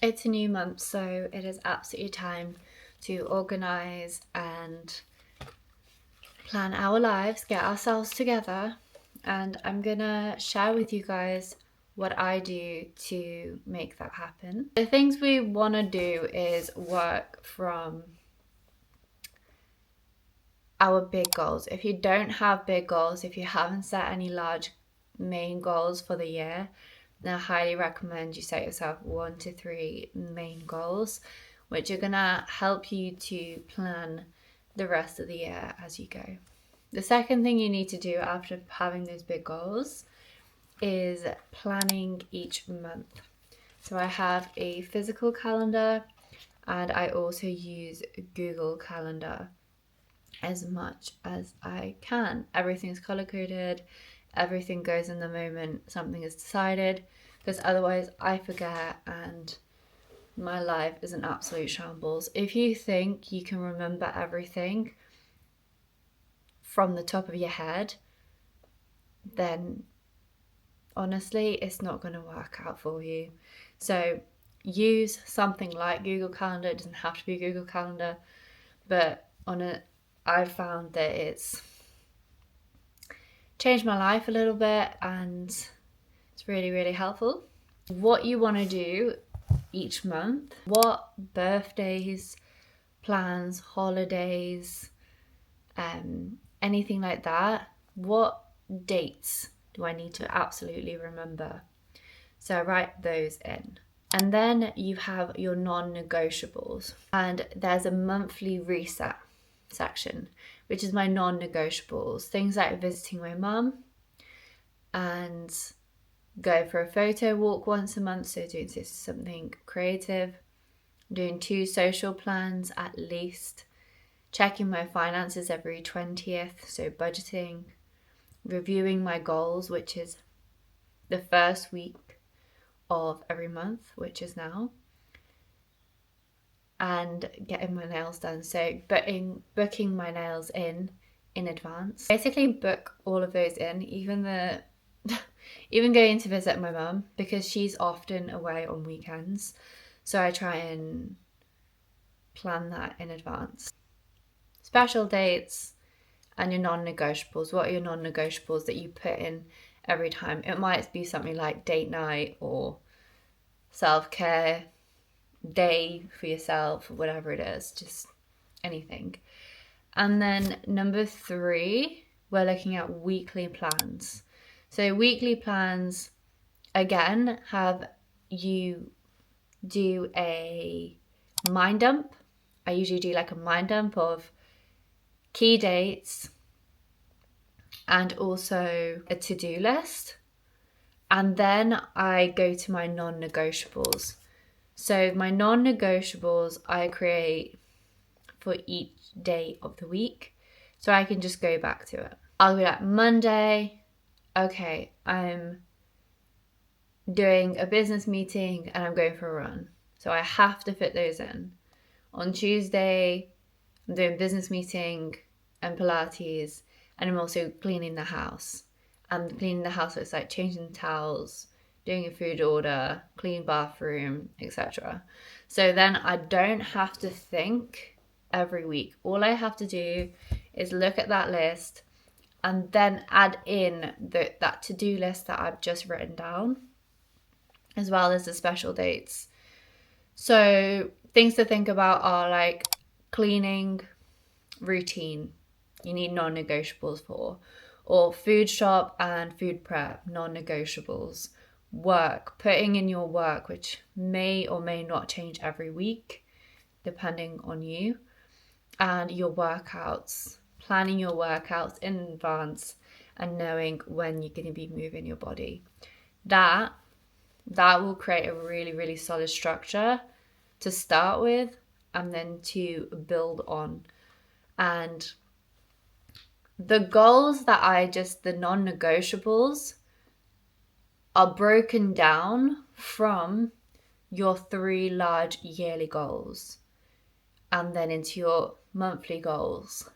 It's a new month, so it is absolutely time to organise and plan our lives, get ourselves together, and I'm gonna share with you guys what I do to make that happen. The things we want to do is work from our big goals. If you don't have big goals, if you haven't set any large main goals for the year, then I highly recommend you set yourself 1 to 3 main goals, which are gonna help you to plan the rest of the year as you go. The second thing you need to do after having those big goals is planning each month. So I have a physical calendar and I also use Google Calendar as much as I can. Everything's color coded, everything goes in the moment something is decided, because otherwise I forget and my life is an absolute shambles. If you think you can remember everything from the top of your head, then honestly it's not going to work out for you. So use something like Google Calendar. It doesn't have to be Google Calendar, but I've found that it's changed my life a little bit and it's really helpful. What you want to do each month, what birthdays, plans, holidays, anything like that, what dates do I need to absolutely remember? So write those in. And then you have your non-negotiables, and there's a monthly reset section, which is my non-negotiables. Things like visiting my mum and go for a photo walk once a month, so doing something creative, doing 2 social plans at least, checking my finances every 20th, so budgeting, reviewing my goals, which is the first week of every month, which is now, and getting my nails done. So booking my nails in advance. Basically book all of those in, even going to visit my mum, because she's often away on weekends. So I try and plan that in advance. Special dates and your non-negotiables. What are your non-negotiables that you put in every time? It might be something like date night or self-care day for yourself, or whatever it is, just anything. And then number 3, we're looking at weekly plans. So weekly plans, again, have you do a mind dump. I usually do like a mind dump of key dates and also a to-do list. And then I go to my non-negotiables. So my non-negotiables I create for each day of the week, so I can just go back to it. I'll be like, Monday, okay, I'm doing a business meeting and I'm going for a run, so I have to fit those in. On Tuesday, I'm doing business meeting and Pilates, and I'm also cleaning the house. And cleaning the house, so it's like changing towels, doing a food order, clean bathroom, etc. So then I don't have to think every week. All I have to do is look at that list and then add in that to-do list that I've just written down, as well as the special dates. So things to think about are like cleaning routine, you need non-negotiables for, or food shop and food prep, non-negotiables. Work, putting in your work, which may or may not change every week depending on you, and your workouts, planning your workouts in advance and knowing when you're going to be moving your body. That will create a really solid structure to start with and then to build on. And the goals the non-negotiables are broken down from your 3 large yearly goals, and then into your monthly goals,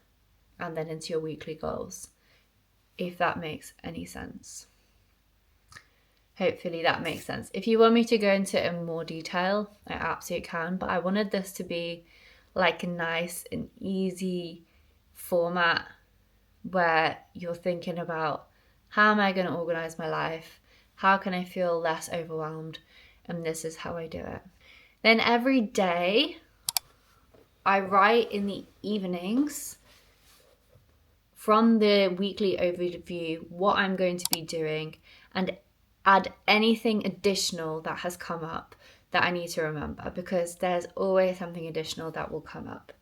and then into your weekly goals, if that makes any sense. Hopefully that makes sense. If you want me to go into it in more detail, I absolutely can, but I wanted this to be like a nice and easy format where you're thinking about, how am I going to organize my life? How can I feel less overwhelmed? And this is how I do it. Then every day I write in the evenings from the weekly overview what I'm going to be doing and add anything additional that has come up that I need to remember, because there's always something additional that will come up,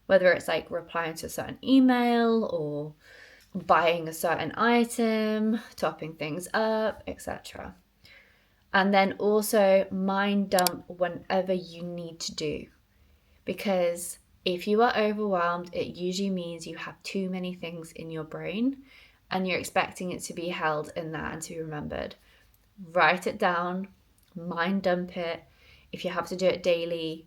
whether it's like replying to a certain email or buying a certain item, topping things up, etc. And then also mind dump whenever you need to do, because if you are overwhelmed, it usually means you have too many things in your brain and you're expecting it to be held in that and to be remembered. Write it down, mind dump it. If you have to do it daily,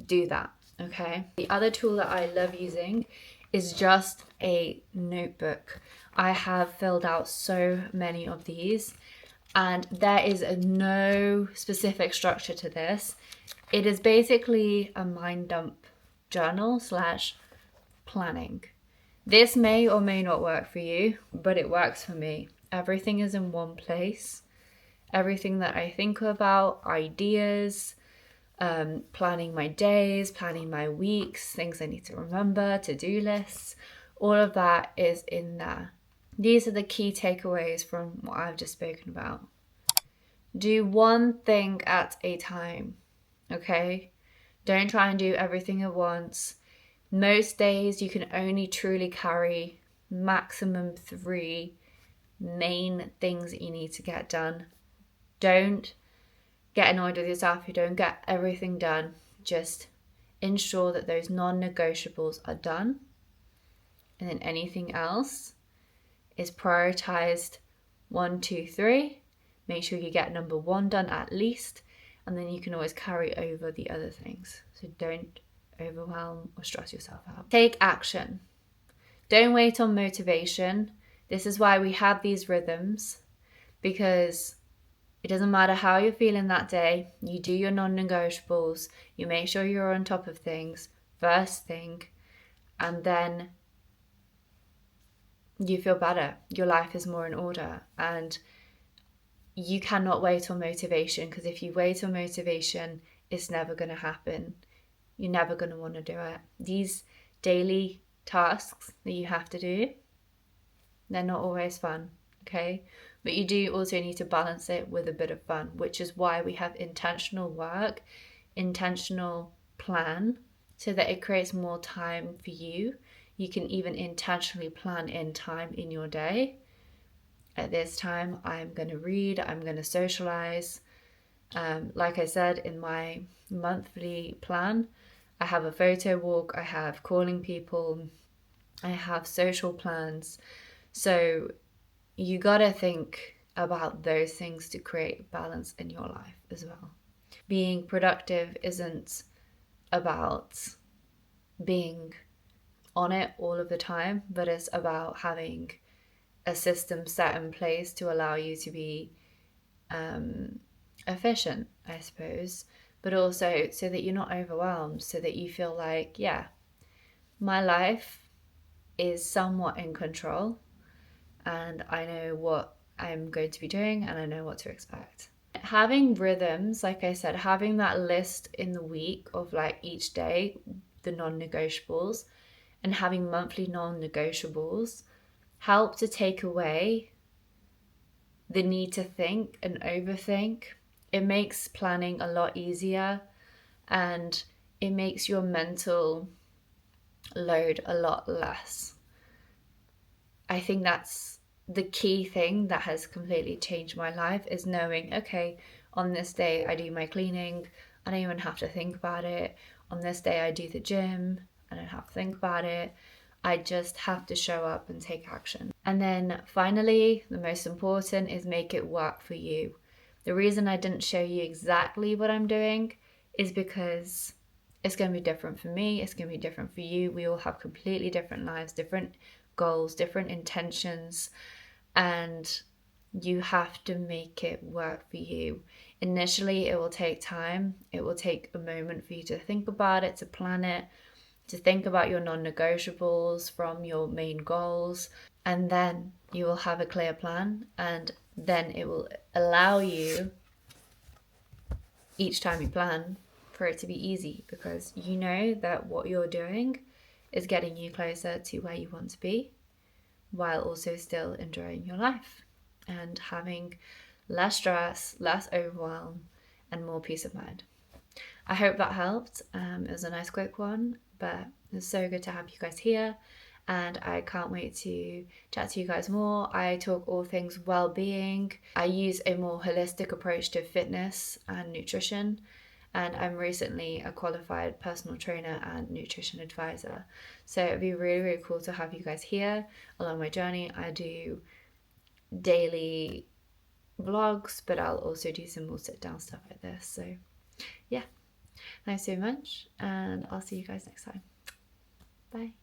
do that, okay? The other tool that I love using is just a notebook. I have filled out so many of these, and there is no specific structure to this. It is basically a mind dump journal slash planning. This may or may not work for you, but it works for me. Everything is in one place. Everything that I think about, ideas, planning my days, planning my weeks, things I need to remember, to-do lists, all of that is in there. These are the key takeaways from what I've just spoken about. Do one thing at a time, okay? Don't try and do everything at once. Most days you can only truly carry maximum 3 main things that you need to get done. Don't get annoyed with yourself if you don't get everything done. Just ensure that those non-negotiables are done. And then anything else is prioritized 1, 2, 3. Make sure you get number 1 done at least, and then you can always carry over the other things. So don't overwhelm or stress yourself out. Take action. Don't wait on motivation. This is why we have these rhythms, because it doesn't matter how you're feeling that day. You do your non-negotiables. You make sure you're on top of things first thing, and then you feel better. Your life is more in order, and you cannot wait on motivation, because if you wait on motivation, it's never going to happen. You're never going to want to do it. These daily tasks that you have to do, they're not always fun, okay? But you do also need to balance it with a bit of fun, which is why we have intentional work, intentional plan, so that it creates more time for you. You can even intentionally plan in time in your day. At this time, I'm going to read, I'm going to socialize. Like I said, in my monthly plan, I have a photo walk, I have calling people, I have social plans. So you gotta think about those things to create balance in your life as well. Being productive isn't about being on it all of the time, but it's about having a system set in place to allow you to be efficient, I suppose, but also so that you're not overwhelmed, so that you feel like, yeah, my life is somewhat in control and I know what I'm going to be doing and I know what to expect. Having rhythms, like I said, having that list in the week of like each day, the non-negotiables, and having monthly non-negotiables help to take away the need to think and overthink. It makes planning a lot easier, and it makes your mental load a lot less. I think that's the key thing that has completely changed my life, is knowing, okay, on this day I do my cleaning, I don't even have to think about it. On this day I do the gym, I don't have to think about it. I just have to show up and take action. And then finally, the most important is make it work for you. The reason I didn't show you exactly what I'm doing is because it's going to be different for me, it's going to be different for you. We all have completely different lives, different goals, different intentions, and You have to make it work for you. Initially, it will take time. It will take a moment for you to think about it, to plan it, to think about your non negotiables from your main goals. And then you will have a clear plan. And then it will allow you, each time you plan, for it to be easy, because you know that what you're doing is getting you closer to where you want to be, while also still enjoying your life and having less stress, less overwhelm, and more peace of mind. I hope that helped. It was a nice quick one, but it's so good to have you guys here. And I can't wait to chat to you guys more. I talk all things well-being. I use a more holistic approach to fitness and nutrition. And I'm recently a qualified personal trainer and nutrition advisor. So it'd be really, really cool to have you guys here along my journey. I do daily vlogs, but I'll also do some more sit down stuff like this. So yeah, thanks so much, and I'll see you guys next time. Bye.